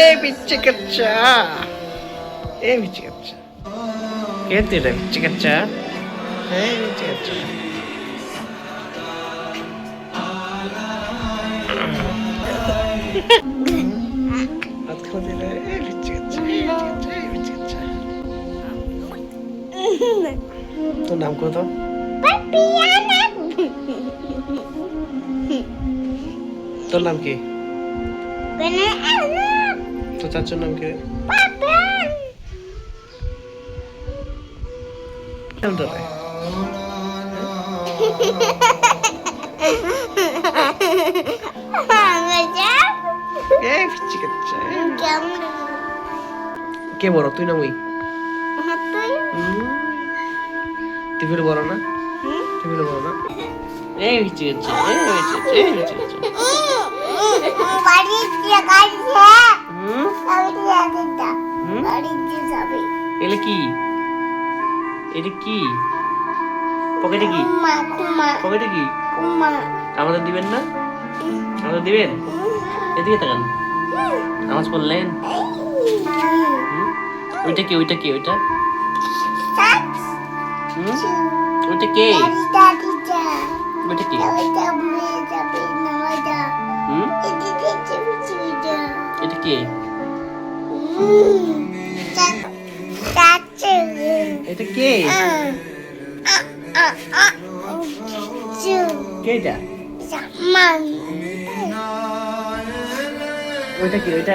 এই পিচ্চি কাচ্চা, এই পিচ্চি কাচ্চা, কে তুই রে পিচ্চি কাচ্চা? এই পিচ্চি কাচ্চা, হাত খাওয়া দিলে এই পিচ্চি কাচ্চা, এই পিচ্চি কাচ্চা, এই পিচ্চি কাচ্চা। তোর নাম কত? তোর নাম কি? তোর চাচুর নাম কি? নাম তোর? এই পিচ্চি কাচ্চা। কে বড়, তুই না মুই? তুই ফিরে বড় না? তুই ফিরে বড় না? এই পিচ্চি কাচ্চা, এই পিচ্চি কাচ্চা, এই পিচ্চি কাচ্চা। এলে কি? এটা কি? পকেটে কি? পকেটে কি? আমাদের দিবেন না? আমাদের দিবেন? এদিকে তাকান। নামাজ পড়লেন? ওইটা কি? ওইটা কি? ওইটা ওইটা কে? ওইটা কি? এটা কে? এটা কে? কে এটা? ওইটা কি? ওইটা